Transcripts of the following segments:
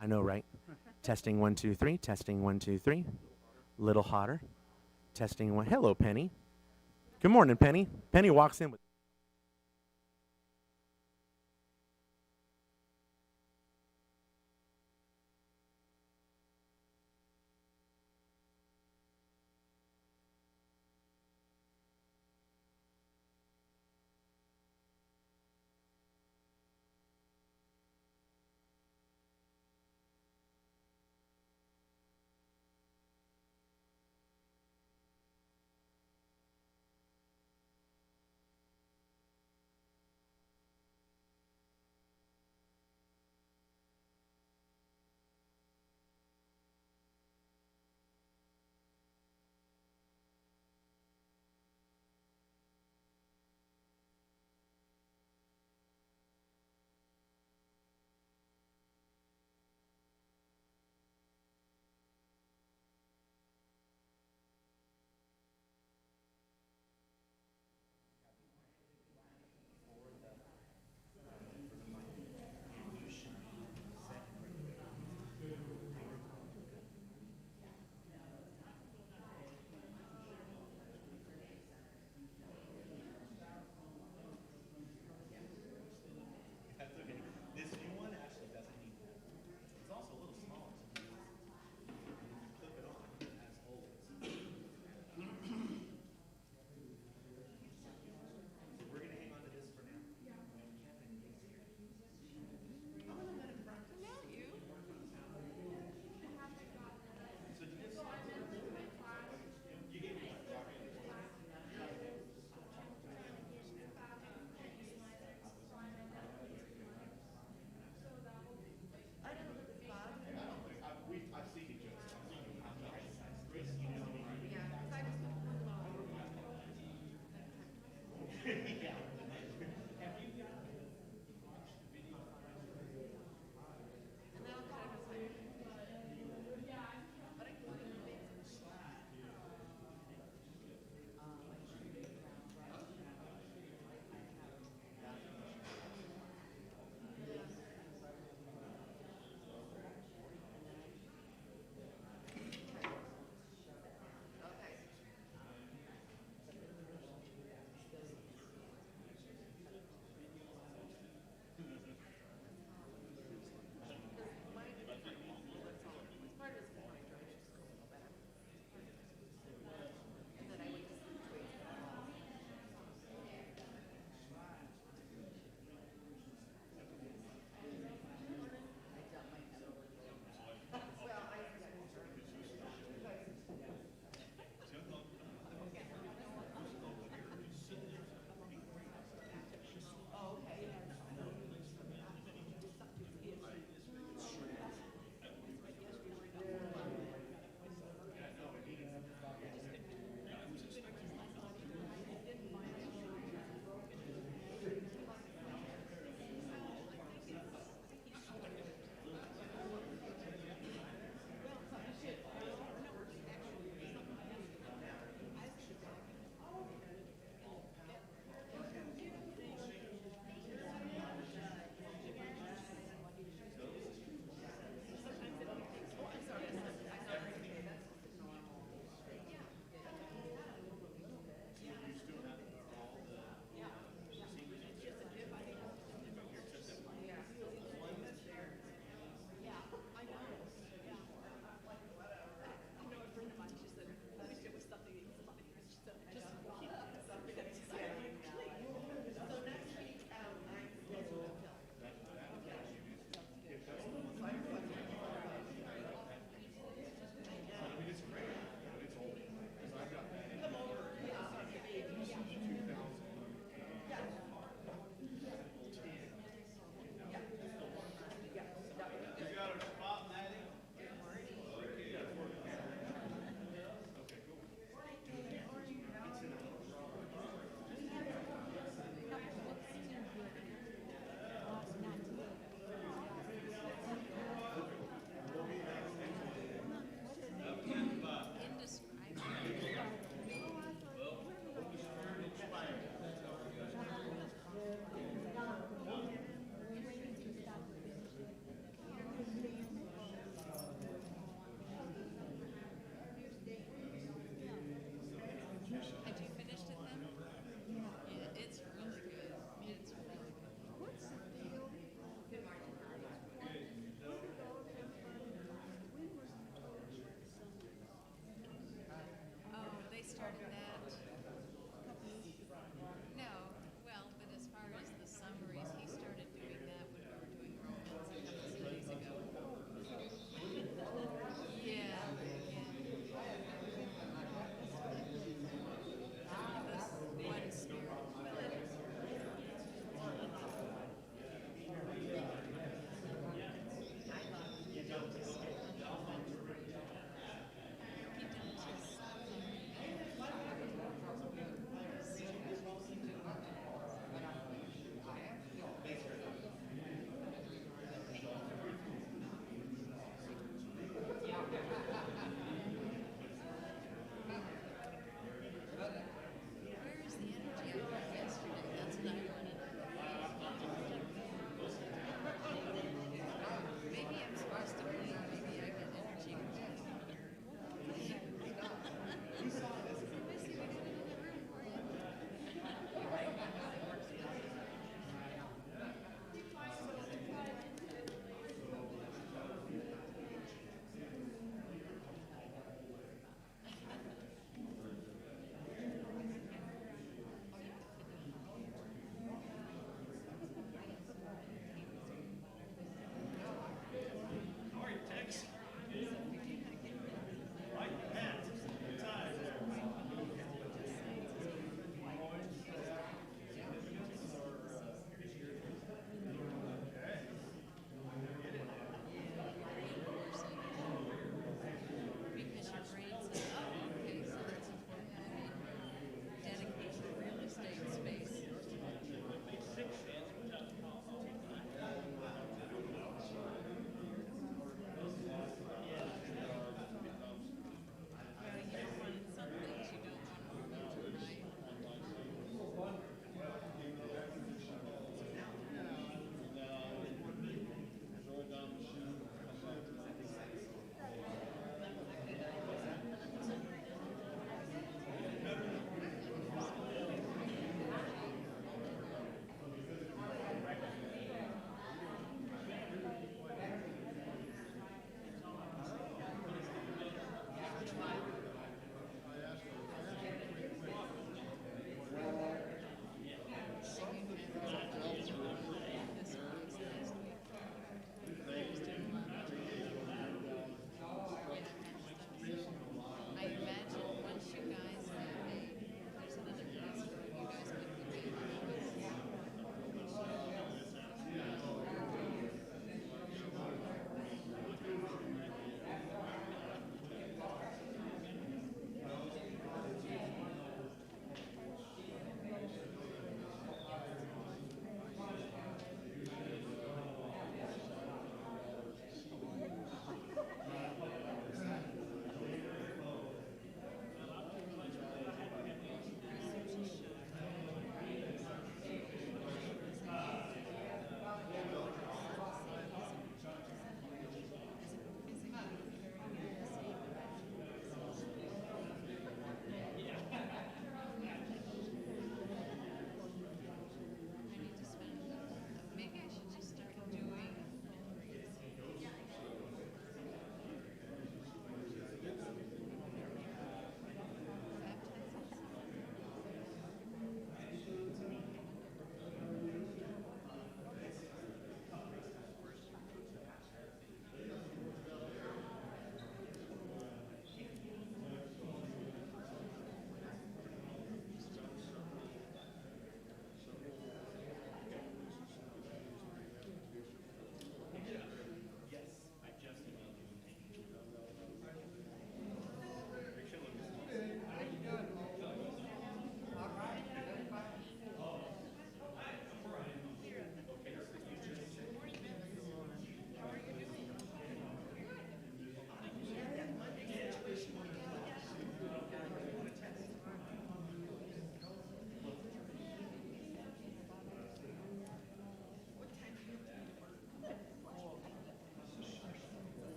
I know, right? Testing 1, 2, 3. Testing 1, 2, 3. Little hotter. Testing 1. Hello, Penny. Good morning, Penny. Penny walks in with.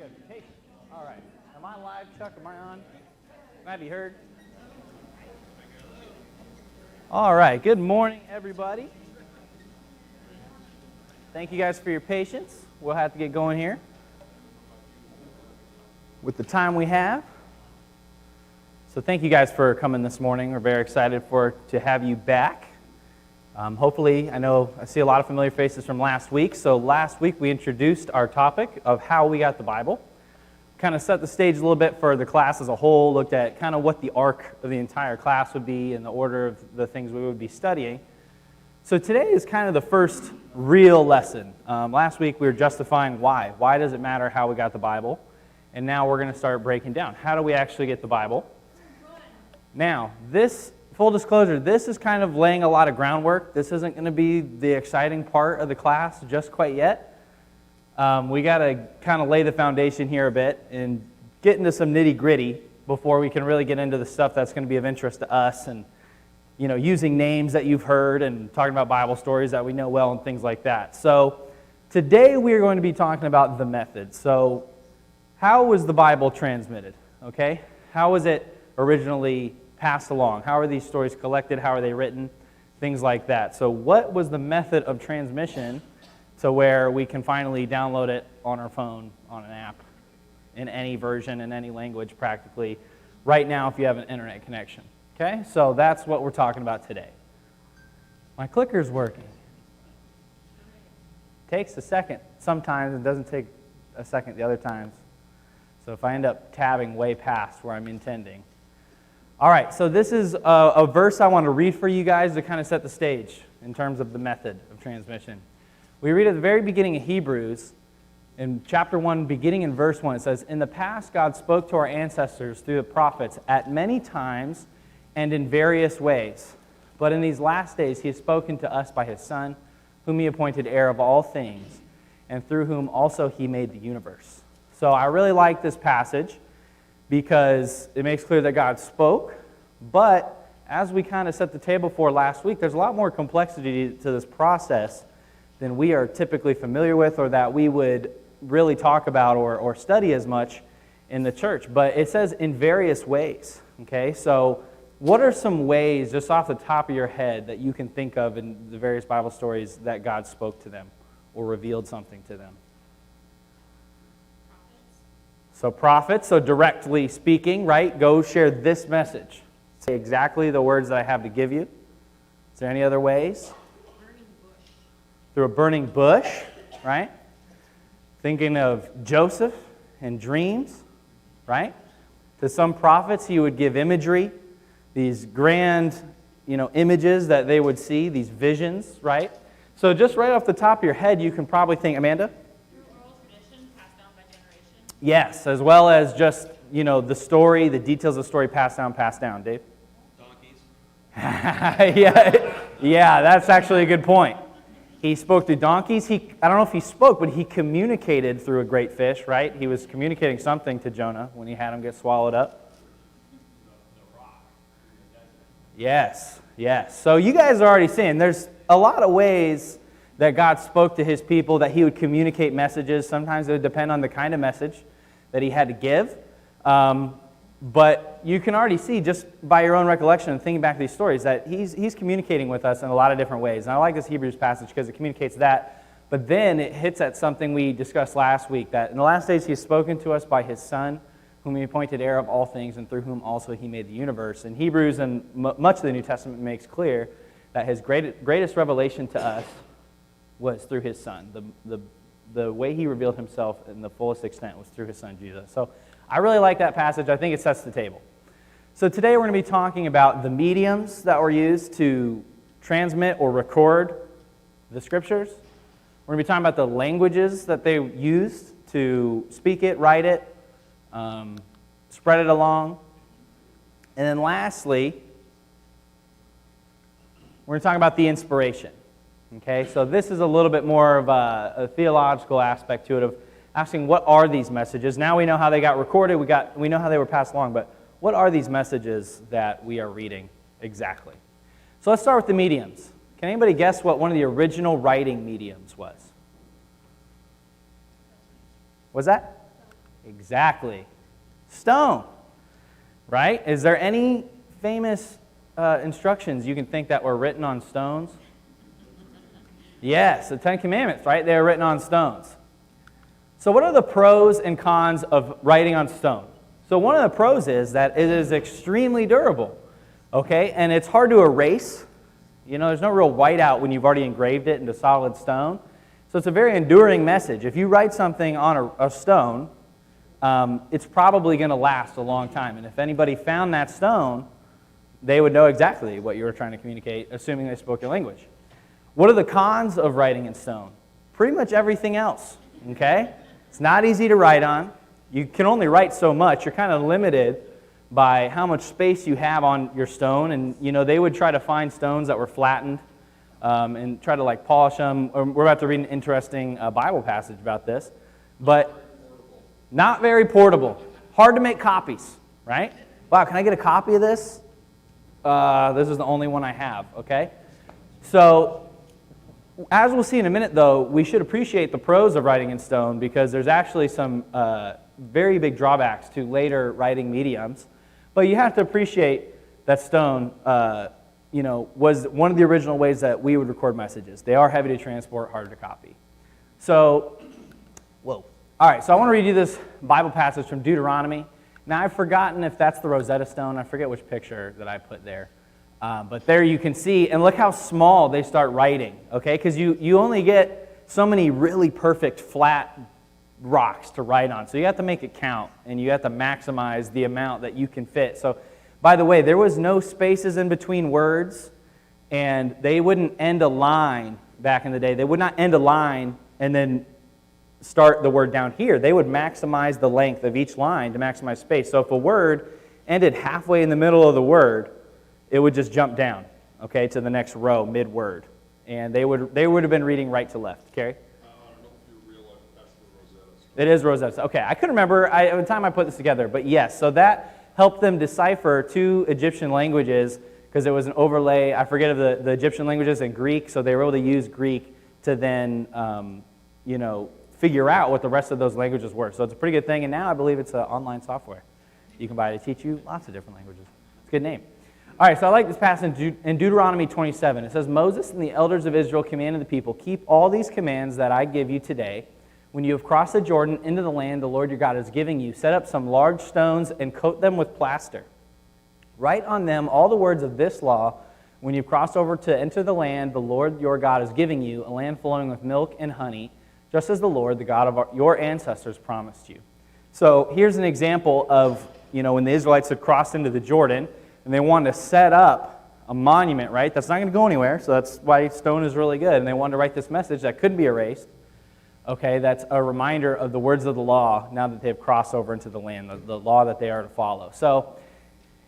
Good. Hey, all right. Am I live, Chuck? Am I on? Can I be heard? All right. Good morning, everybody. Thank you guys for your patience. We'll have to get going here with the time we have. So thank you guys for coming this morning. We're very excited to have you back. Hopefully, I see a lot of familiar faces from last week. So last week we introduced our topic of how we got the Bible. Kind of set the stage a little bit for the class as a whole, looked at kind of what the arc of the entire class would be and the order of the things we would be studying. So today is kind of the first real lesson. Last week we were justifying why. Why does it matter how we got the Bible? And now we're going to start breaking down. How do we actually get the Bible? Now, full disclosure, this is kind of laying a lot of groundwork. This isn't going to be the exciting part of the class just quite yet. We got to kind of lay the foundation here a bit and get into some nitty-gritty before we can really get into the stuff that's going to be of interest to us and, using names that you've heard and talking about Bible stories that we know well and things like that. So today we are going to be talking about the method. So how was the Bible transmitted? Okay? How was it originally passed along? How are these stories collected? How are they written? Things like that. So what was the method of transmission to where we can finally download it on our phone, on an app, in any version, in any language practically, right now if you have an internet connection? Okay, so that's what we're talking about today. My clicker's working. Takes a second sometimes, it doesn't take a second the other times. So if I end up tabbing way past where I'm intending. All right, so this is a verse I want to read for you guys to kind of set the stage in terms of the method of transmission. We read at the very beginning of Hebrews, in chapter 1, beginning in verse 1, it says, "In the past God spoke to our ancestors through the prophets at many times and in various ways. But in these last days He has spoken to us by His Son, whom He appointed heir of all things, and through whom also He made the universe." So I really like this passage because it makes clear that God spoke, but as we kind of set the table for last week, there's a lot more complexity to this process than we are typically familiar with or that we would really talk about or study as much in the church. But it says in various ways, okay? So what are some ways, just off the top of your head, that you can think of in the various Bible stories that God spoke to them or revealed something to them? Prophets, so directly speaking, right? Go share this message. Say exactly the words that I have to give you. Is there any other ways? Burning bush. Through a burning bush, right? Thinking of Joseph and dreams, right? To some prophets, he would give imagery, these grand, images that they would see, these visions, right? So just right off the top of your head, you can probably think, Amanda? Yes, as well as just, the story, the details of the story passed down. Dave? Donkeys. Yeah, that's actually a good point. He spoke to donkeys. I don't know if he spoke, but he communicated through a great fish, right? He was communicating something to Jonah when he had him get swallowed up. The rock. Yes. So you guys are already seeing there's a lot of ways that God spoke to His people, that He would communicate messages. Sometimes it would depend on the kind of message that He had to give. But you can already see, just by your own recollection and thinking back to these stories, that He's communicating with us in a lot of different ways. And I like this Hebrews passage because it communicates that. But then it hits at something we discussed last week, that in the last days He has spoken to us by His Son, whom He appointed heir of all things, and through whom also He made the universe. And Hebrews and much of the New Testament makes clear that His greatest revelation to us was through His Son. The way He revealed Himself in the fullest extent was through His Son, Jesus. So I really like that passage. I think it sets the table. So today we're going to be talking about the mediums that were used to transmit or record the Scriptures. We're going to be talking about the languages that they used to speak it, write it, spread it along. And then lastly, we're going to talk about the inspiration. Okay, so this is a little bit more of a theological aspect to it, of asking what are these messages. Now we know how they got recorded, we know how they were passed along, but what are these messages that we are reading exactly? So let's start with the mediums. Can anybody guess what one of the original writing mediums was? Was that? Exactly. Stone, right? Is there any famous instructions you can think that were written on stones? Yes, the Ten Commandments, right? They were written on stones. So what are the pros and cons of writing on stone? So one of the pros is that it is extremely durable, okay? And it's hard to erase. You know, there's no real whiteout when you've already engraved it into solid stone. So it's a very enduring message. If you write something on a stone, it's probably going to last a long time. And if anybody found that stone, they would know exactly what you were trying to communicate, assuming they spoke your language. What are the cons of writing in stone? Pretty much everything else, okay? It's not easy to write on. You can only write so much. You're kind of limited by how much space you have on your stone. And, you know, they would try to find stones that were flattened and try to, like, polish them. We're about to read an interesting Bible passage about this. But not very portable. Hard to make copies, right? Wow, can I get a copy of this? This is the only one I have, okay? So, as we'll see in a minute, though, we should appreciate the pros of writing in stone because there's actually some very big drawbacks to later writing mediums. But you have to appreciate that stone, you know, was one of the original ways that we would record messages. They are heavy to transport, harder to copy. So, whoa. All right, so I want to read you this Bible passage from Deuteronomy. Now, I've forgotten if that's the Rosetta Stone. I forget which picture that I put there. But there you can see, and look how small they start writing, okay? Because you only get so many really perfect flat rocks to write on. So you have to make it count, and you have to maximize the amount that you can fit. So, by the way, there was no spaces in between words, and they wouldn't end a line back in the day. They would not end a line and then start the word down here. They would maximize the length of each line to maximize space. So if a word ended halfway in the middle of the word, it would just jump down, okay, to the next row, mid-word. And they would have been reading right to left. Carrie? I don't know if you realize that's the Rosetta Stone. It is Rosetta Stone. Okay, I couldn't remember at the time I put this together, but yes, so that helped them decipher two Egyptian languages because it was an overlay, I forget of the Egyptian languages and Greek, so they were able to use Greek to then, you know, figure out what the rest of those languages were. So it's a pretty good thing, and now I believe it's online software you can buy to teach you lots of different languages. It's a good name. All right, so I like this passage in Deuteronomy 27. It says, Moses and the elders of Israel commanded the people, keep all these commands that I give you today. When you have crossed the Jordan into the land the Lord your God is giving you, set up some large stones and coat them with plaster. Write on them all the words of this law when you've crossed over to enter the land the Lord your God is giving you, a land flowing with milk and honey, just as the Lord, the God of your ancestors, promised you. So here's an example of, you know, when the Israelites had crossed into the Jordan, and they wanted to set up a monument, right? That's not going to go anywhere, so that's why stone is really good. And they wanted to write this message that couldn't be erased. Okay, that's a reminder of the words of the law now that they've crossed over into the land, the law that they are to follow. So,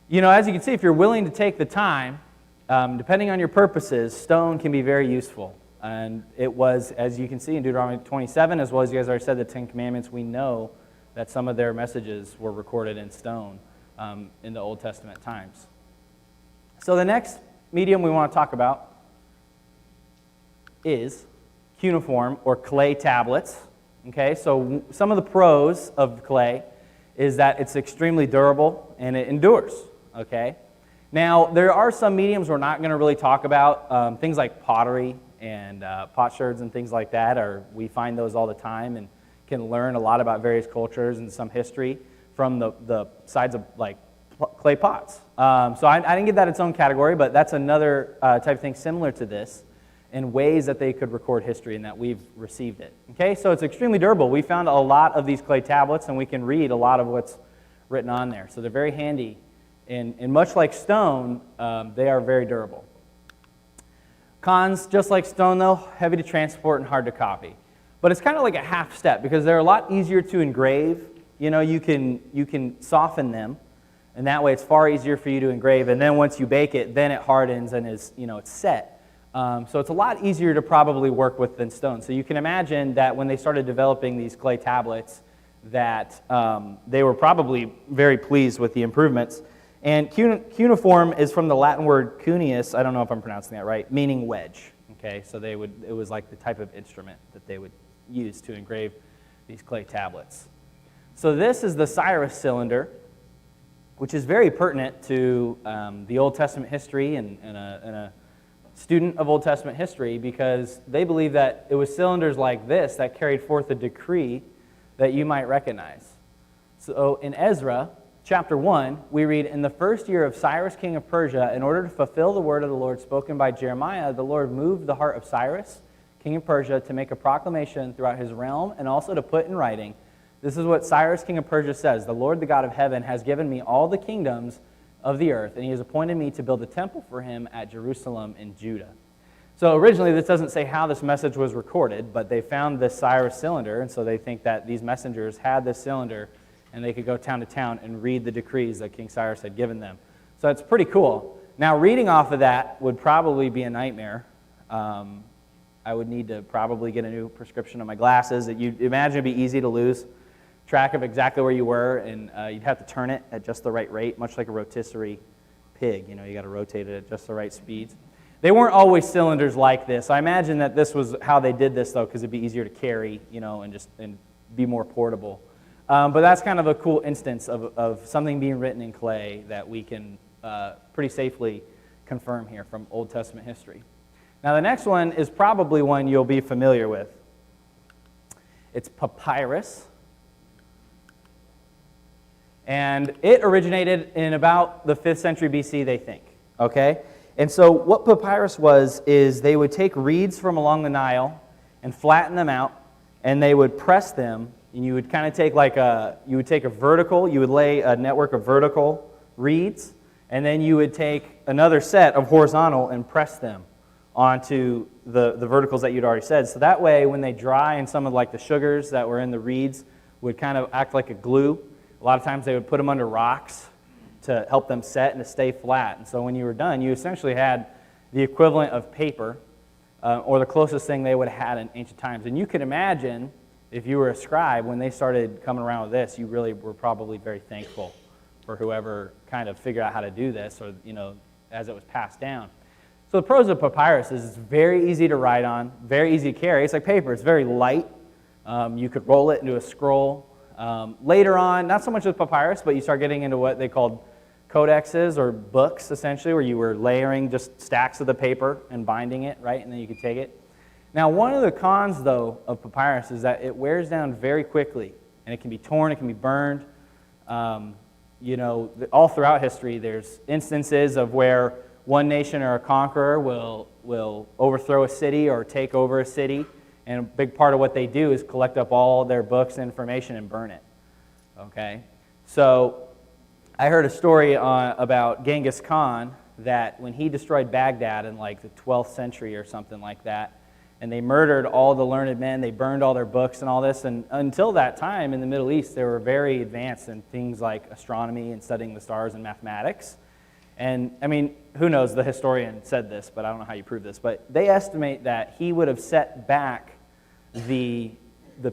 you know, as you can see, if you're willing to take the time, depending on your purposes, stone can be very useful. And it was, as you can see in Deuteronomy 27, as well as you guys already said, the Ten Commandments, we know that some of their messages were recorded in stone in the Old Testament times. So the next medium we want to talk about is cuneiform or clay tablets. Okay, so some of the pros of clay is that it's extremely durable and it endures. Okay, now there are some mediums we're not going to really talk about, things like pottery and potsherds and things like that. We find those all the time and can learn a lot about various cultures and some history from the sides of like clay pots. So I didn't give that its own category, but that's another type of thing similar to this in ways that they could record history and that we've received it. Okay, so it's extremely durable. We found a lot of these clay tablets and we can read a lot of what's written on there. So they're very handy. And much like stone, they are very durable. Cons, just like stone though, heavy to transport and hard to copy. But it's kind of like a half step because they're a lot easier to engrave. You know, you can soften them, and that way it's far easier for you to engrave. And then once you bake it, then it hardens and is, you know, it's set. So it's a lot easier to probably work with than stone. So you can imagine that when they started developing these clay tablets, that they were probably very pleased with the improvements. And cuneiform is from the Latin word cuneus, I don't know if I'm pronouncing that right, meaning wedge. Okay, so it was like the type of instrument that they would use to engrave these clay tablets. So this is the Cyrus cylinder, which is very pertinent to the Old Testament history and a student of Old Testament history, because they believe that it was cylinders like this that carried forth a decree that you might recognize. So in Ezra chapter 1, we read, "In the first year of Cyrus king of Persia, in order to fulfill the word of the Lord spoken by Jeremiah, the Lord moved the heart of Cyrus king of Persia to make a proclamation throughout his realm and also to put in writing, this is what Cyrus king of Persia says, the Lord the God of heaven has given me all the kingdoms of the earth, and he has appointed me to build a temple for him at Jerusalem in Judah." So originally this doesn't say how this message was recorded, but they found this Cyrus cylinder, and so they think that these messengers had this cylinder and they could go town to town and read the decrees that King Cyrus had given them. So it's pretty cool. Now reading off of that would probably be a nightmare. I would need to probably get a new prescription of my glasses. You'd imagine it'd be easy to lose track of exactly where you were, and you'd have to turn it at just the right rate, much like a rotisserie pig. You know, you got to rotate it at just the right speeds. They weren't always cylinders like this. I imagine that this was how they did this, though, because it'd be easier to carry, you know, and be more portable. But that's kind of a cool instance of something being written in clay that we can pretty safely confirm here from Old Testament history. Now, the next one is probably one you'll be familiar with. It's papyrus. And it originated in about the 5th century BC, they think. Okay? And so what papyrus was is they would take reeds from along the Nile and flatten them out, and they would press them, and you would kind of take you would take a vertical, you would lay a network of vertical reeds, and then you would take another set of horizontal and press them onto the verticals that you'd already said. So that way, when they dry and some of like the sugars that were in the reeds would kind of act like a glue, a lot of times they would put them under rocks to help them set and to stay flat. And so when you were done, you essentially had the equivalent of paper, or the closest thing they would have had in ancient times. And you could imagine, if you were a scribe, when they started coming around with this, you really were probably very thankful for whoever kind of figured out how to do this, or, you know, as it was passed down. So the pros of papyrus is it's very easy to write on, very easy to carry. It's like paper. It's very light. You could roll it into a scroll. Later on, not so much with papyrus, but you start getting into what they called codexes, or books, essentially, where you were layering just stacks of the paper and binding it, right, and then you could take it. Now, one of the cons, though, of papyrus is that it wears down very quickly, and it can be torn, it can be burned. You know, all throughout history, there's instances of where one nation or a conqueror will overthrow a city or take over a city, and a big part of what they do is collect up all their books and information and burn it. Okay? So I heard a story about Genghis Khan, that when he destroyed Baghdad in like the 12th century or something like that, and they murdered all the learned men, they burned all their books and all this, and until that time in the Middle East, they were very advanced in things like astronomy and studying the stars and mathematics. And, I mean, who knows, the historian said this, but I don't know how you prove this, but they estimate that he would have set back the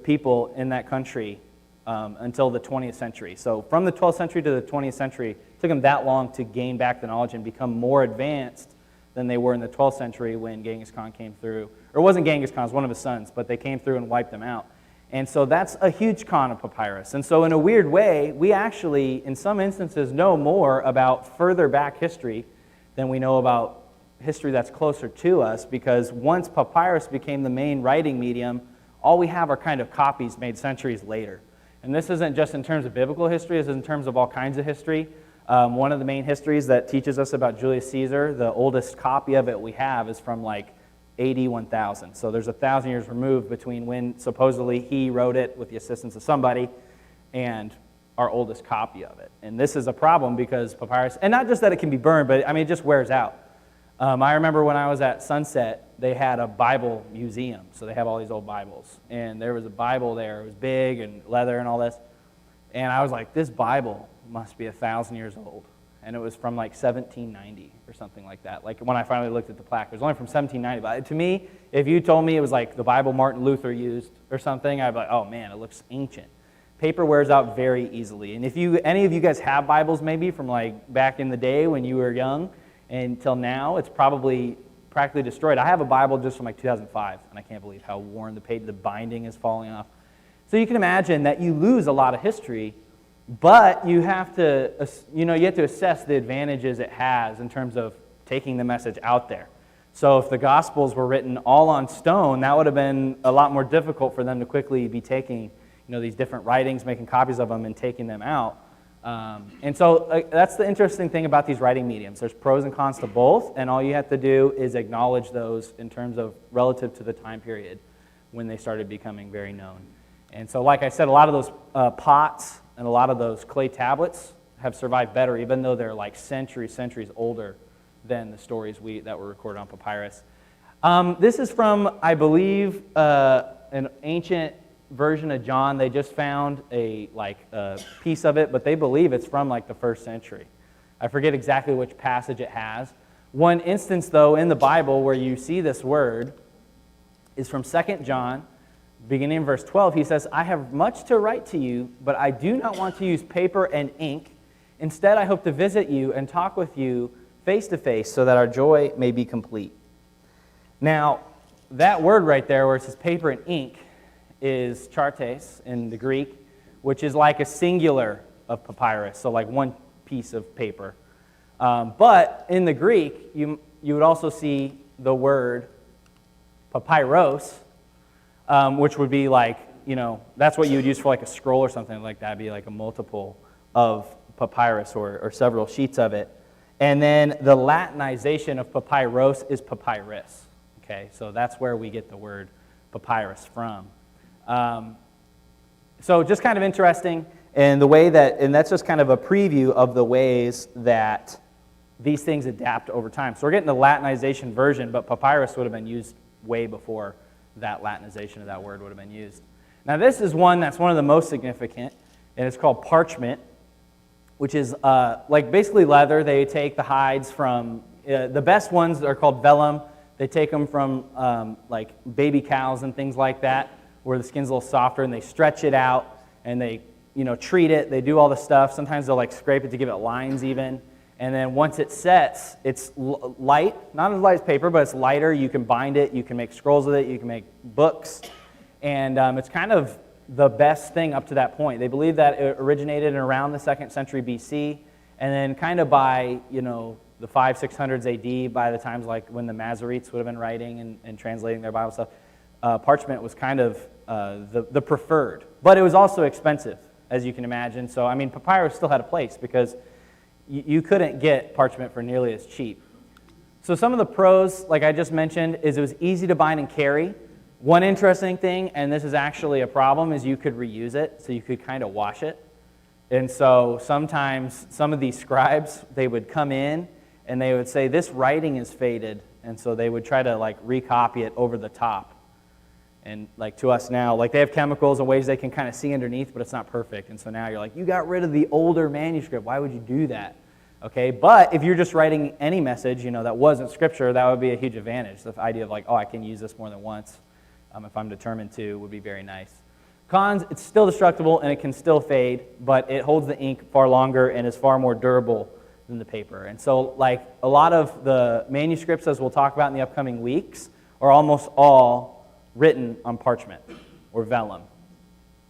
people in that country until the 20th century. So from the 12th century to the 20th century, it took them that long to gain back the knowledge and become more advanced than they were in the 12th century when Genghis Khan came through. Or it wasn't Genghis Khan, it was one of his sons, but they came through and wiped them out. And so that's a huge con of papyrus. And so in a weird way, we actually, in some instances, know more about further back history than we know about history that's closer to us, because once papyrus became the main writing medium, all we have are kind of copies made centuries later. And this isn't just in terms of biblical history, this is in terms of all kinds of history. One of the main histories that teaches us about Julius Caesar, the oldest copy of it we have is from like AD 1000. So there's 1,000 years removed between when supposedly he wrote it with the assistance of somebody and our oldest copy of it. And this is a problem because papyrus, and not just that it can be burned, but I mean, it just wears out. I remember when I was at Sunset, they had a Bible museum. So they have all these old Bibles. And there was a Bible there. It was big and leather and all this. And I was like, this Bible must be 1,000 years old. And it was from like 1790 or something like that. Like when I finally looked at the plaque, it was only from 1790. But to me, if you told me it was like the Bible Martin Luther used or something, I'd be like, oh man, it looks ancient. Paper wears out very easily. And if any of you guys have Bibles maybe from like back in the day when you were young until now, it's probably practically destroyed. I have a Bible just from like 2005, and I can't believe how worn the binding is falling off. So you can imagine that you lose a lot of history, but you have to assess the advantages it has in terms of taking the message out there. So if the Gospels were written all on stone, that would have been a lot more difficult for them to quickly be taking these different writings, making copies of them, and taking them out. And so that's the interesting thing about these writing mediums. There's pros and cons to both, and all you have to do is acknowledge those in terms of relative to the time period when they started becoming very known. And so, like I said, a lot of those pots and a lot of those clay tablets have survived better, even though they're like centuries older than the stories that were recorded on papyrus. This is from, I believe, an ancient version of John. They just found a piece of it, but they believe it's from like the 1st century. I forget exactly which passage it has. One instance, though, in the Bible where you see this word is from 2 John, beginning in verse 12. He says, "I have much to write to you, but I do not want to use paper and ink. Instead, I hope to visit you and talk with you face to face so that our joy may be complete." Now, that word right there where it says paper and ink is chartes in the Greek, which is like a singular of papyrus, so like one piece of paper. But in the Greek, you would also see the word papyrus, which would be like, that's what you would use for like a scroll or something like that. It'd be like a multiple of papyrus or several sheets of it. And then the Latinization of papyrus is papyrus. Okay, so that's where we get the word papyrus from. So just kind of interesting, and that's just kind of a preview of the ways that these things adapt over time. So we're getting the Latinization version, but papyrus would have been used way before that Latinization of that word would have been used. Now this is that's one of the most significant, and it's called parchment, which is like basically leather. They take the hides from, the best ones are called vellum. They take them from like baby cows and things like that, where the skin's a little softer, and they stretch it out, and they treat it. They do all the stuff. Sometimes they'll like scrape it to give it lines even. And then once it sets, it's light, not as light as paper, but it's lighter. You can bind it, you can make scrolls with it, you can make books. And it's kind of the best thing up to that point. They believe that it originated in around the 2nd century BC, and then kind of by, the 500-600s AD, by the times like when the Masoretes would have been writing and translating their Bible stuff, parchment was kind of the preferred. But it was also expensive, as you can imagine. So, I mean, papyrus still had a place because you couldn't get parchment for nearly as cheap. So some of the pros, like I just mentioned, is it was easy to bind and carry. One interesting thing, and this is actually a problem, is you could reuse it, so you could kind of wash it. And so sometimes some of these scribes, they would come in and they would say, this writing is faded, and so they would try to like recopy it over the top. And like to us now, like they have chemicals and ways they can kind of see underneath, but it's not perfect. And so now you're like, you got rid of the older manuscript. Why would you do that? Okay, but if you're just writing any message, that wasn't scripture, that would be a huge advantage. The idea of like, I can use this more than once, if I'm determined to, would be very nice. Cons, it's still destructible and it can still fade, but it holds the ink far longer and is far more durable than the paper. And so like a lot of the manuscripts, as we'll talk about in the upcoming weeks, are almost all written on parchment or vellum.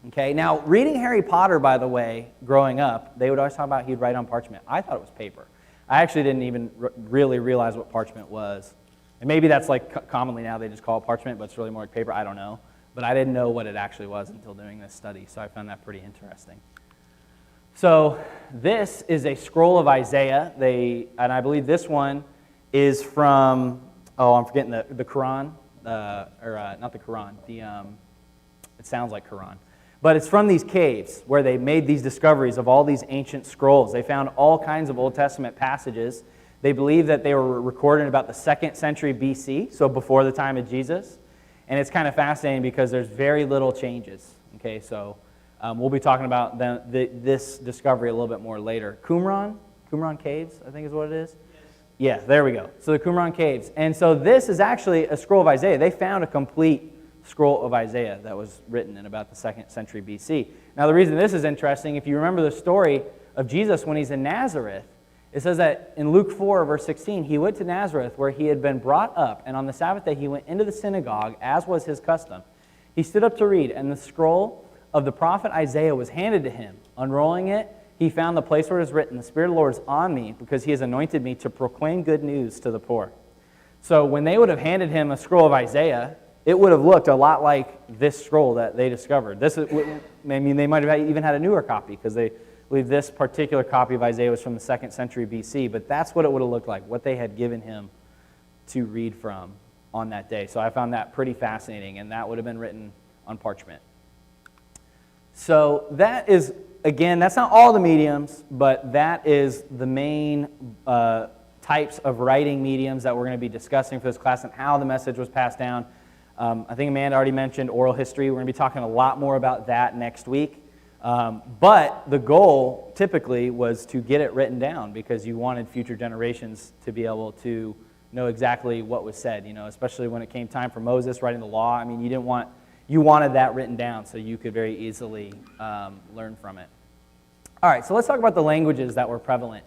Okay, now reading Harry Potter, by the way, growing up, they would always talk about he'd write on parchment. I thought it was paper. I actually didn't even really realize what parchment was. And maybe that's like commonly now they just call it parchment, but it's really more like paper. I don't know. But I didn't know what it actually was until doing this study, so I found that pretty interesting. So this is a scroll of Isaiah. And I believe this one is from, I'm forgetting the Quran, not the Quran. It sounds like Quran. But it's from these caves where they made these discoveries of all these ancient scrolls. They found all kinds of Old Testament passages. They believe that they were recorded in about the 2nd century BC, so before the time of Jesus. And it's kind of fascinating because there's very little changes. Okay, so we'll be talking about this discovery a little bit more later. Qumran Caves, I think is what it is. Yeah, there we go. So the Qumran Caves. And so this is actually a scroll of Isaiah. They found a complete scroll of Isaiah that was written in about the 2nd century BC. Now the reason this is interesting, if you remember the story of Jesus when he's in Nazareth, it says that in Luke 4, verse 16, he went to Nazareth where he had been brought up, and on the Sabbath day he went into the synagogue, as was his custom. He stood up to read, and the scroll of the prophet Isaiah was handed to him. Unrolling it, he found the place where it is written, "The Spirit of the Lord is on me, because he has anointed me to proclaim good news to the poor." So when they would have handed him a scroll of Isaiah, it would have looked a lot like this scroll that they discovered. They might have even had a newer copy, because they believe this particular copy of Isaiah was from the 2nd century BC, but that's what it would have looked like, what they had given him to read from on that day. So I found that pretty fascinating, and that would have been written on parchment. So that is, again, that's not all the mediums, but that is the main types of writing mediums that we're going to be discussing for this class and how the message was passed down. I think Amanda already mentioned oral history. We're going to be talking a lot more about that next week. But the goal typically was to get it written down, because you wanted future generations to be able to know exactly what was said, especially when it came time for Moses writing the law. I mean, you wanted that written down so you could very easily learn from it. All right, so let's talk about the languages that were prevalent.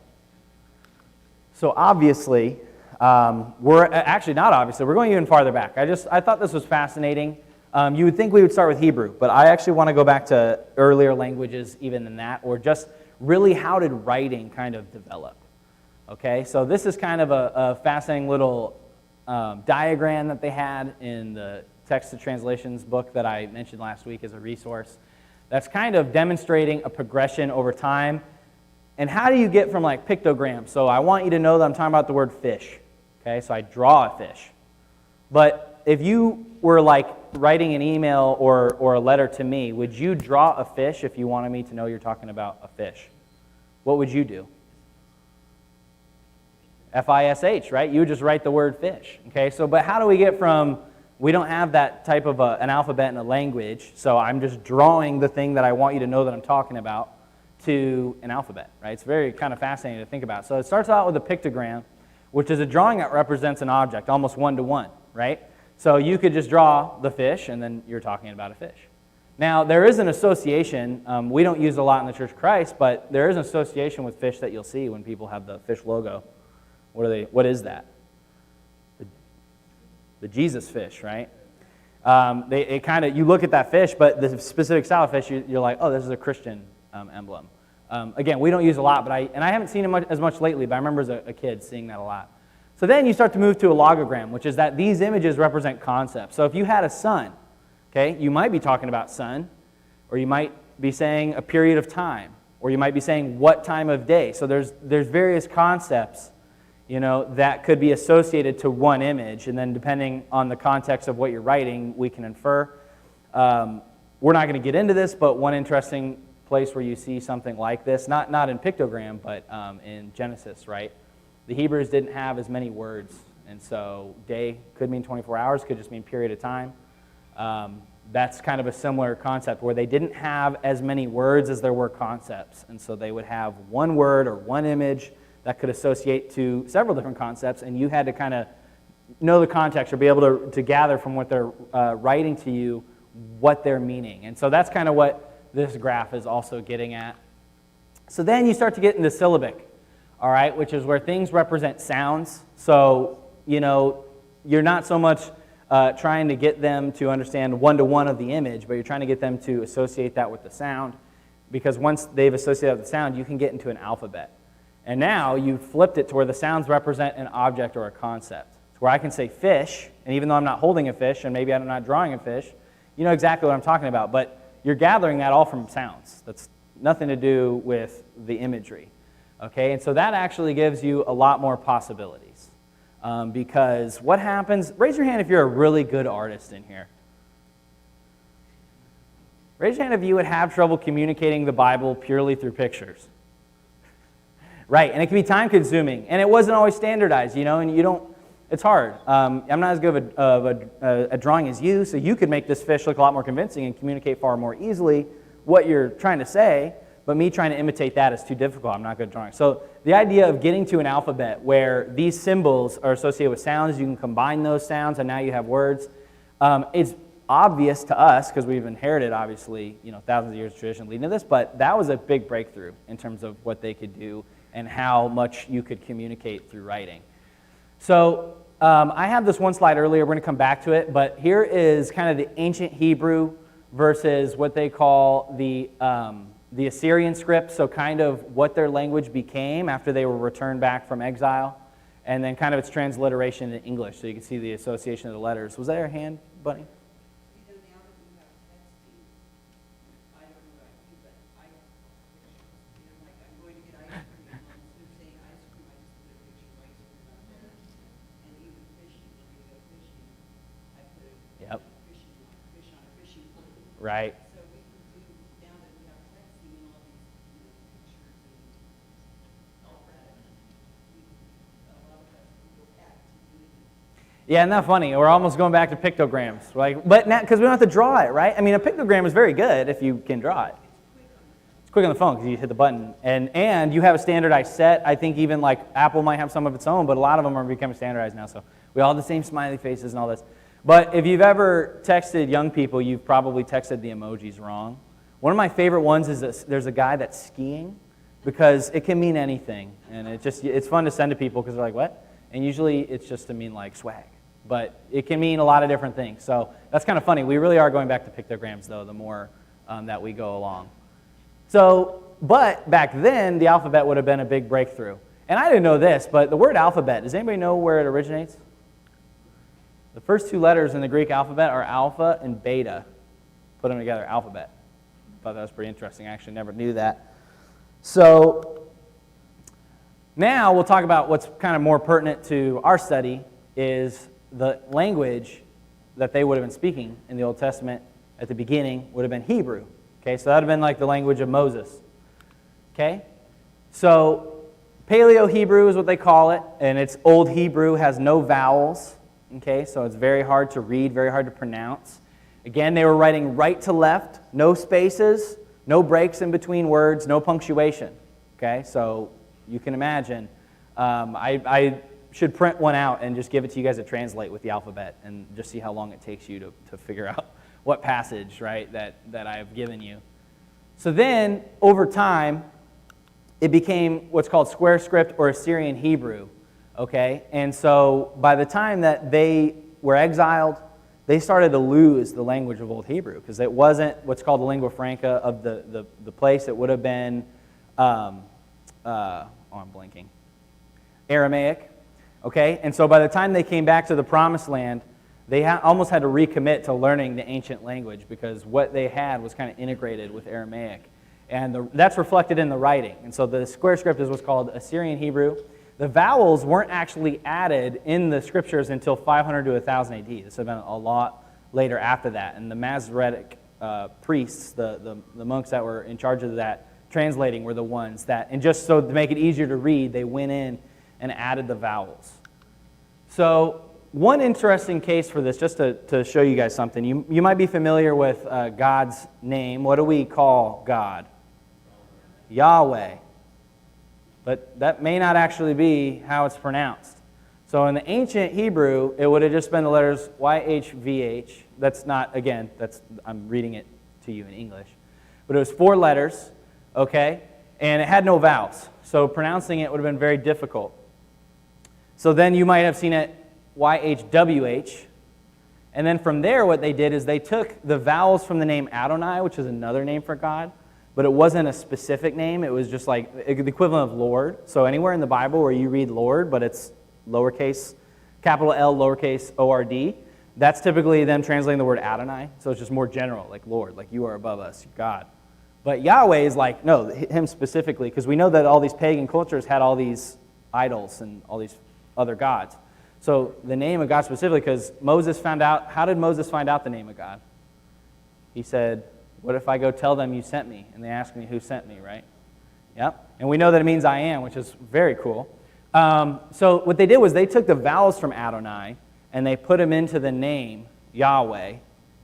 So obviously, we're going even farther back. I thought this was fascinating. You would think we would start with Hebrew, but I actually want to go back to earlier languages even than that, or just really how did writing kind of develop? Okay, so this is kind of a fascinating little diagram that they had in the Text to Translations book that I mentioned last week as a resource. That's kind of demonstrating a progression over time. And how do you get from like pictograms? So I want you to know that I'm talking about the word fish. Okay, so I draw a fish. But if you were like writing an email or a letter to me, would you draw a fish if you wanted me to know you're talking about a fish? What would you do? F-I-S-H, right? You would just write the word fish. Okay, so but how do we get from, we don't have that type of an alphabet in a language, so I'm just drawing the thing that I want you to know that I'm talking about, to an alphabet, right? It's very kind of fascinating to think about. So it starts out with a pictogram, which is a drawing that represents an object, almost one-to-one, right? So you could just draw the fish, and then you're talking about a fish. Now, there is an association. We don't use it a lot in the Church of Christ, but there is an association with fish that you'll see when people have the fish logo. What is that? The Jesus fish, right? You look at that fish, but the specific style of fish, you're like, oh, this is a Christian emblem. Again, we don't use it a lot, but I haven't seen it as much lately, but I remember as a kid seeing that a lot. So then you start to move to a logogram, which is that these images represent concepts. So if you had a sun, okay, you might be talking about sun, or you might be saying a period of time, or you might be saying what time of day. So there's various concepts, that could be associated to one image, and then depending on the context of what you're writing, we can infer. We're not going to get into this, but one interesting place where you see something like this, not in pictogram, but in Genesis, right? The Hebrews didn't have as many words, and so day could mean 24 hours, could just mean period of time. That's kind of a similar concept where they didn't have as many words as there were concepts, and so they would have one word or one image that could associate to several different concepts, and you had to kind of know the context or be able to gather from what they're writing to you what they're meaning. And so that's kind of what this graph is also getting at. So then you start to get into syllabic, all right, which is where things represent sounds. So, you're not so much trying to get them to understand one-to-one of the image, but you're trying to get them to associate that with the sound, because once they've associated with the sound, you can get into an alphabet. And now you've flipped it to where the sounds represent an object or a concept. It's where I can say fish, and even though I'm not holding a fish, and maybe I'm not drawing a fish, you know exactly what I'm talking about, but you're gathering that all from sounds. That's nothing to do with the imagery. Okay, and so that actually gives you a lot more possibilities. Because what happens, raise your hand if you're a really good artist in here. Raise your hand if you would have trouble communicating the Bible purely through pictures. Right, and it can be time-consuming, and it wasn't always standardized, and you don't, it's hard. I'm not as good of a drawing as you, so you could make this fish look a lot more convincing and communicate far more easily what you're trying to say, but me trying to imitate that is too difficult. I'm not good at drawing. So the idea of getting to an alphabet where these symbols are associated with sounds, you can combine those sounds, and now you have words. It's obvious to us, because we've inherited, obviously, thousands of years of tradition leading to this, but that was a big breakthrough in terms of what they could do and how much you could communicate through writing. So I had this one slide earlier. We're going to come back to it, but here is kind of the ancient Hebrew versus what they call the Assyrian script, so kind of what their language became after they were returned back from exile, and then kind of its transliteration in English, so you can see the association of the letters. Was that your hand, Bunny? You know, now that you have texting, I don't know about you, but I, you know, like I'm going to get ice cream, and instead of saying ice cream, I just put a picture of ice cream up there. And even fishing, when you go fishing, I put a Yep. fish on a fishing pole. Right. So we can do, now that we have texting and all these, you know, pictures and all that, a lot of us can go back to doing it. Yeah, isn't that funny? We're almost going back to pictograms. Like, but now, because we don't have to draw it, right? I mean, a pictogram is very good if you can draw it. It's quick on the phone because you hit the button. And you have a standardized set. I think even like Apple might have some of its own, but a lot of them are becoming standardized now. So we all have the same smiley faces and all this. But if you've ever texted young people, you've probably texted the emojis wrong. One of my favorite ones is this, there's a guy that's skiing, because it can mean anything. And it's fun to send to people because they're like, what? And usually it's just to mean like swag. But it can mean a lot of different things. So that's kind of funny. We really are going back to pictograms, though, the more that we go along. So, but back then, the alphabet would have been a big breakthrough. And I didn't know this, but the word alphabet, does anybody know where it originates? The first two letters in the Greek alphabet are alpha and beta. Put them together, alphabet. Thought that was pretty interesting. I actually never knew that. So now we'll talk about what's kind of more pertinent to our study is the language that they would have been speaking in the Old Testament at the beginning would have been Hebrew. Okay, so that would have been like the language of Moses. Okay, so Paleo-Hebrew is what they call it, and it's Old Hebrew, has no vowels. Okay, so it's very hard to read, very hard to pronounce. Again, they were writing right to left, no spaces, no breaks in between words, no punctuation. Okay, so you can imagine. I should print one out and just give it to you guys to translate with the alphabet and just see how long it takes you to figure out what passage, right, that I've given you. So then, over time, it became what's called square script or Assyrian Hebrew, okay? And so by the time that they were exiled, they started to lose the language of Old Hebrew because it wasn't what's called the lingua franca of the place. It would have been, I'm blanking, Aramaic. Okay, and so by the time they came back to the Promised Land, they almost had to recommit to learning the ancient language because what they had was kind of integrated with Aramaic. And that's reflected in the writing. And so the square script is what's called Assyrian Hebrew. The vowels weren't actually added in the scriptures until 500 to 1000 AD. This had been a lot later after that. And the Masoretic priests, the monks that were in charge of that translating, were the ones that, and just so to make it easier to read, they went in and added the vowels. So one interesting case for this, just to show you guys something, you might be familiar with God's name. What do we call God? Yahweh. But that may not actually be how it's pronounced. So in the ancient Hebrew, it would have just been the letters YHVH. That's not, again, I'm reading it to you in English. But it was 4 letters, okay? And it had no vowels. So pronouncing it would have been very difficult. So then you might have seen it YHWH. And then from there, what they did is they took the vowels from the name Adonai, which is another name for God, but it wasn't a specific name. It was just like the equivalent of Lord. So anywhere in the Bible where you read Lord, but it's lowercase, capital L, lowercase O-R-D, that's typically them translating the word Adonai. So it's just more general, like Lord, like you are above us, God. But Yahweh is like, no, him specifically, because we know that all these pagan cultures had all these idols and all these other gods. So the name of God specifically, because Moses found out, how did Moses find out the name of God? He said, what if I go tell them you sent me? And they ask me who sent me, right? Yep. And we know that it means I am, which is very cool. So what they did was they took the vowels from Adonai and they put them into the name Yahweh.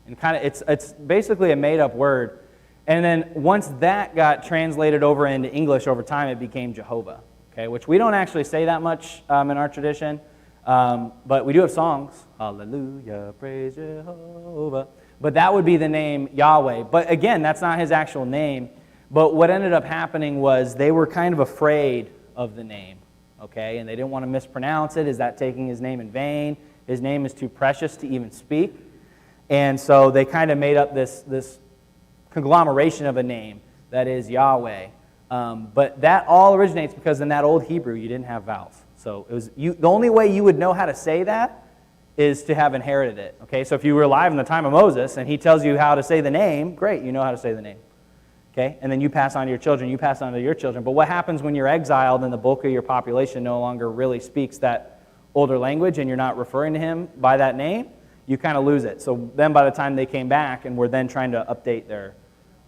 And kind of it's basically a made-up word. And then once that got translated over into English over time, it became Jehovah. Okay, which we don't actually say that much in our tradition, but we do have songs. Hallelujah, praise Jehovah. But that would be the name Yahweh. But again, that's not his actual name. But what ended up happening was they were kind of afraid of the name, okay? And they didn't want to mispronounce it. Is that taking his name in vain? His name is too precious to even speak. And so they kind of made up this conglomeration of a name that is Yahweh. But that all originates because in that old Hebrew, you didn't have vowels. So it was the only way you would know how to say that is to have inherited it. Okay, so if you were alive in the time of Moses and he tells you how to say the name, great, you know how to say the name. Okay, and then you pass on to your children, you pass on to your children. But what happens when you're exiled and the bulk of your population no longer really speaks that older language and you're not referring to him by that name? You kind of lose it. So then by the time they came back and were then trying to update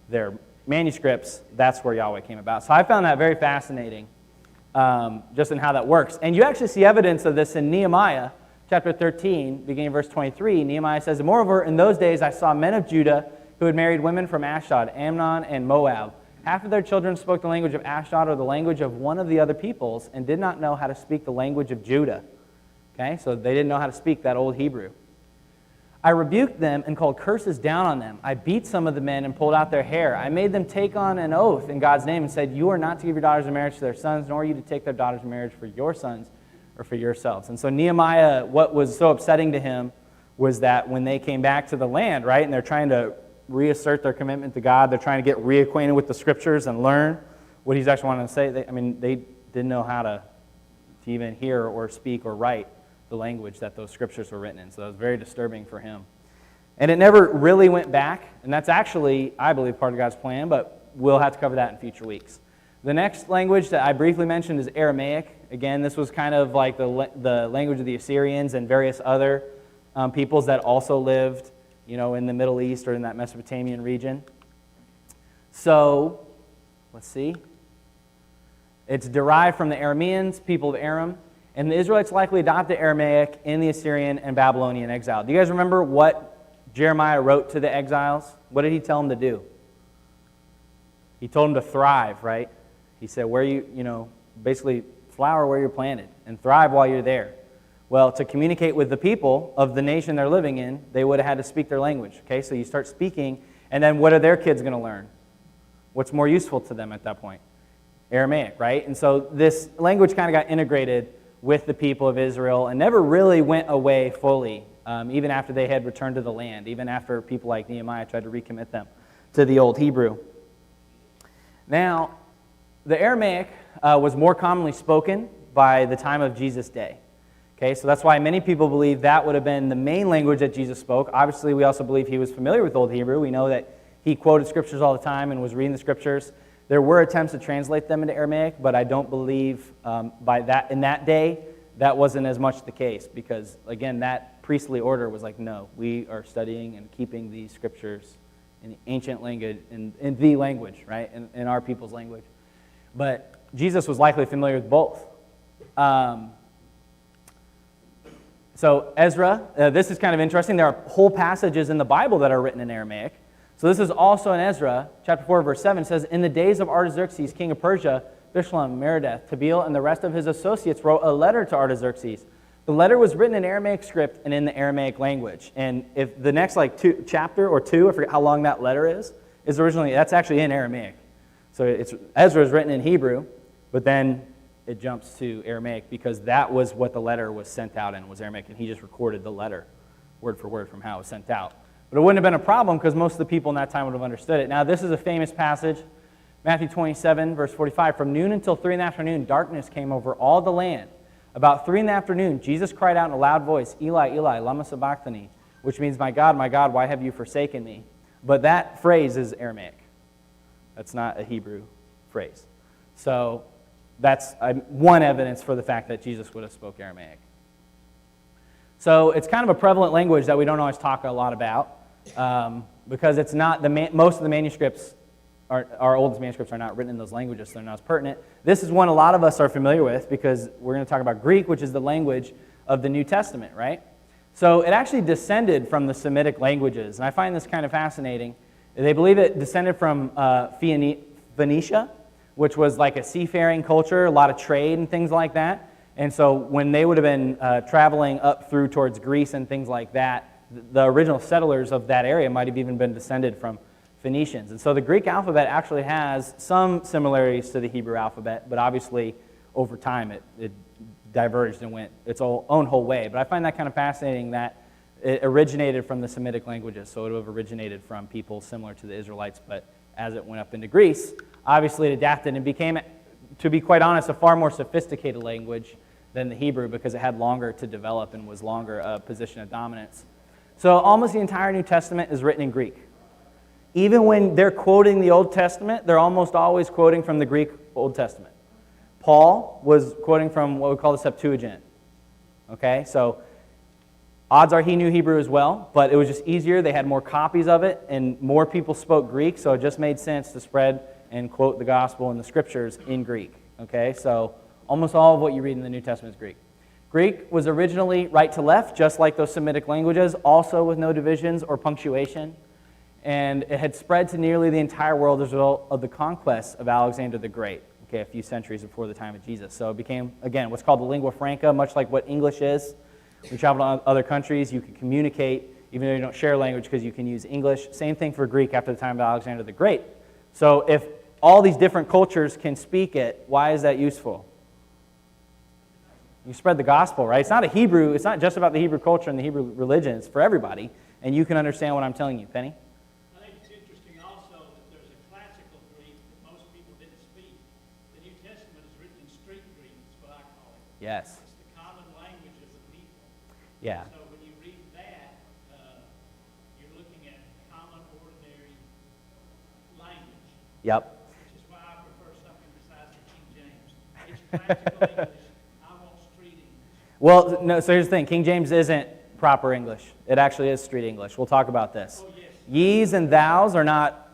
their manuscripts, that's where Yahweh came about. So I found that very fascinating, just in how that works. And you actually see evidence of this in Nehemiah chapter 13, beginning of verse 23. Nehemiah says, "Moreover, in those days I saw men of Judah who had married women from Ashdod, Ammon, and Moab. Half of their children spoke the language of Ashdod or the language of one of the other peoples and did not know how to speak the language of Judah." Okay, so they didn't know how to speak that old Hebrew. "I rebuked them and called curses down on them. I beat some of the men and pulled out their hair. I made them take on an oath in God's name and said, 'You are not to give your daughters in marriage to their sons, nor are you to take their daughters in marriage for your sons or for yourselves.'" And so Nehemiah, what was so upsetting to him was that when they came back to the land, right, and they're trying to reassert their commitment to God, they're trying to get reacquainted with the scriptures and learn what he's actually wanting to say. They didn't know how to even hear or speak or write the language that those scriptures were written in. So it was very disturbing for him. And it never really went back, and that's actually, I believe, part of God's plan, but we'll have to cover that in future weeks. The next language that I briefly mentioned is Aramaic. Again, this was kind of like the language of the Assyrians and various other peoples that also lived, in the Middle East or in that Mesopotamian region. So, let's see. It's derived from the Arameans, people of Aram, and the Israelites likely adopted Aramaic in the Assyrian and Babylonian exile. Do you guys remember what Jeremiah wrote to the exiles? What did he tell them to do? He told them to thrive, right? He said, basically flower where you're planted and thrive while you're there. Well, to communicate with the people of the nation they're living in, they would have had to speak their language. Okay, so you start speaking, and then what are their kids going to learn? What's more useful to them at that point? Aramaic, right? And so this language kind of got integrated with the people of Israel and never really went away fully, even after they had returned to the land, even after people like Nehemiah tried to recommit them to the Old Hebrew. Now, the Aramaic was more commonly spoken by the time of Jesus' day. Okay, so that's why many people believe that would have been the main language that Jesus spoke. Obviously, we also believe he was familiar with Old Hebrew. We know that he quoted scriptures all the time and was reading the scriptures. There were attempts to translate them into Aramaic, but I don't believe in that day that wasn't as much the case because, again, that priestly order was like, no, we are studying and keeping these scriptures in the ancient language, in the language, right, in our people's language. But Jesus was likely familiar with both. So Ezra, this is kind of interesting. There are whole passages in the Bible that are written in Aramaic. So this is also in Ezra, chapter 4, verse 7. It says, "In the days of Artaxerxes, king of Persia, Bishlam, Meredith, Tabeel, and the rest of his associates wrote a letter to Artaxerxes. The letter was written in Aramaic script and in the Aramaic language." And if the next chapter or two, I forget how long that letter is originally, that's actually in Aramaic. So Ezra is written in Hebrew, but then it jumps to Aramaic because that was what the letter was sent out in, was Aramaic, and he just recorded the letter word for word from how it was sent out. But it wouldn't have been a problem because most of the people in that time would have understood it. Now, this is a famous passage, Matthew 27, verse 45. "From noon until 3 in the afternoon, darkness came over all the land. About 3 in the afternoon, Jesus cried out in a loud voice, 'Eli, Eli, lama sabachthani,' which means, 'My God, why have you forsaken me?'" But that phrase is Aramaic. That's not a Hebrew phrase. So that's one evidence for the fact that Jesus would have spoke Aramaic. So it's kind of a prevalent language that we don't always talk a lot about because it's not most of the manuscripts, our oldest manuscripts, are not written in those languages, so they're not as pertinent. This is one a lot of us are familiar with because we're going to talk about Greek, which is the language of the New Testament, right? So it actually descended from the Semitic languages, and I find this kind of fascinating. They believe it descended from Phoenicia, which was like a seafaring culture, a lot of trade and things like that. And so when they would have been traveling up through towards Greece and things like that, the original settlers of that area might have even been descended from Phoenicians. And so the Greek alphabet actually has some similarities to the Hebrew alphabet, but obviously over time it diverged and went its own whole way. But I find that kind of fascinating that it originated from the Semitic languages, so it would have originated from people similar to the Israelites, but as it went up into Greece, obviously it adapted and became, to be quite honest, a far more sophisticated language than the Hebrew because it had longer to develop and was longer a position of dominance. So almost the entire New Testament is written in Greek. Even when they're quoting the Old Testament, they're almost always quoting from the Greek Old Testament. Paul was quoting from what we call the Septuagint. Okay, so odds are he knew Hebrew as well, but it was just easier. They had more copies of it, and more people spoke Greek, so it just made sense to spread and quote the gospel and the scriptures in Greek. Okay, so almost all of what you read in the New Testament is Greek. Greek was originally right to left, just like those Semitic languages, also with no divisions or punctuation. And it had spread to nearly the entire world as a result of the conquest of Alexander the Great, okay, a few centuries before the time of Jesus. So it became, again, what's called the lingua franca, much like what English is. When you travel to other countries, you can communicate, even though you don't share language, because you can use English. Same thing for Greek after the time of Alexander the Great. So if all these different cultures can speak it, why is that useful? You spread the gospel, right? It's not just about the Hebrew culture and the Hebrew religion. It's for everybody, and you can understand what I'm telling you. Penny? I think it's interesting also that there's a classical Greek that most people didn't speak. The New Testament is written in street Greek, is what I call it. Yes. It's the common language of the people. Yeah. So when you read that, you're looking at common, ordinary language. Yep. Which is why I prefer something besides the King James. It's practical English. I want street English. Well, no, so here's the thing. King James isn't proper English. It actually is street English. We'll talk about this. Oh, yes. Ye's and thou's are not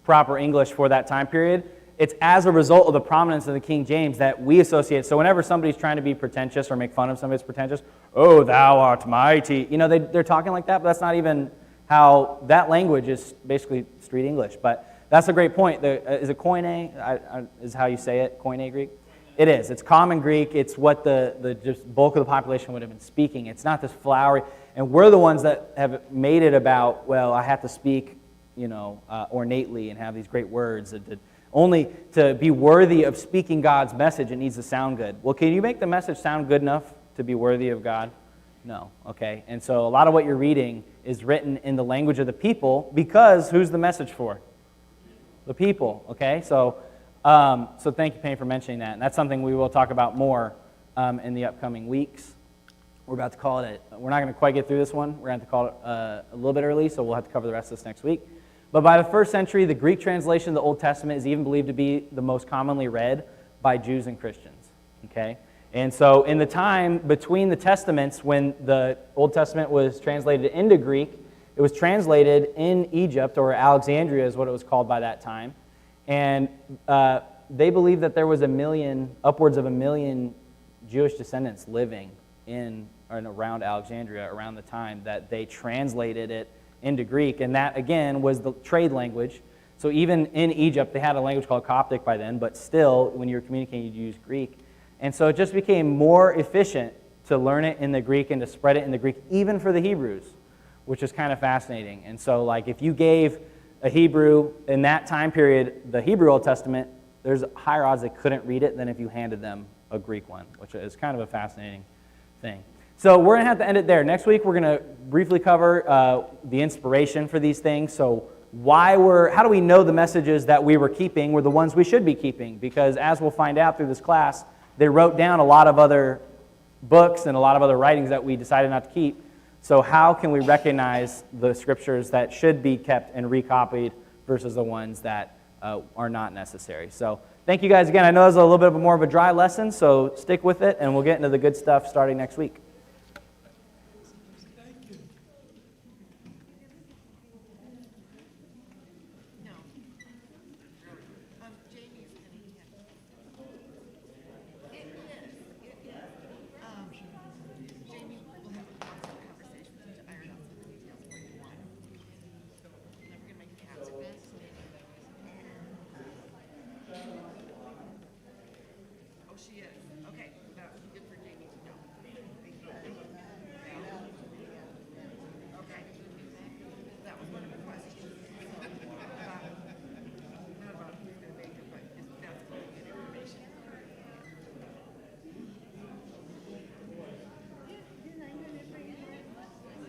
proper English for that time period. It's as a result of the prominence of the King James that we associate. So whenever somebody's trying to be pretentious or make fun of somebody's pretentious, oh, thou art mighty. You know, they're talking like that, but that's not even how that language is basically street English. But that's a great point. Is it Koine? Is how you say it, Koine Greek? It is. It's common Greek. It's what the just bulk of the population would have been speaking. It's not this flowery. And we're the ones that have made it about, well, I have to speak, ornately and have these great words. Only to be worthy of speaking God's message, it needs to sound good. Well, can you make the message sound good enough to be worthy of God? No. Okay. And so a lot of what you're reading is written in the language of the people because who's the message for? The people. Okay. So thank you, Penny, for mentioning that. And that's something we will talk about more in the upcoming weeks. We're about to call it, we're not going to quite get through this one. We're going to have to call it a little bit early, so we'll have to cover the rest of this next week. But by the 1st century, the Greek translation of the Old Testament is even believed to be the most commonly read by Jews and Christians. Okay? And so in the time between the Testaments, when the Old Testament was translated into Greek, it was translated in Egypt, or Alexandria is what it was called by that time. And they believe that there was upwards of a million Jewish descendants living in and around Alexandria around the time that they translated it into Greek. And that, again, was the trade language. So even in Egypt, they had a language called Coptic by then, but still, when you were communicating, you'd use Greek. And so it just became more efficient to learn it in the Greek and to spread it in the Greek, even for the Hebrews, which is kind of fascinating. And so, like, if you gave a Hebrew in that time period, the Hebrew Old Testament, there's higher odds they couldn't read it than if you handed them a Greek one, which is kind of a fascinating thing. So we're going to have to end it there. Next week, we're going to briefly cover the inspiration for these things. So how do we know the messages that we were keeping were the ones we should be keeping? Because as we'll find out through this class, they wrote down a lot of other books and a lot of other writings that we decided not to keep. So how can we recognize the scriptures that should be kept and recopied versus the ones that are not necessary? So thank you guys again. I know this is a little bit more of a dry lesson, so stick with it, and we'll get into the good stuff starting next week.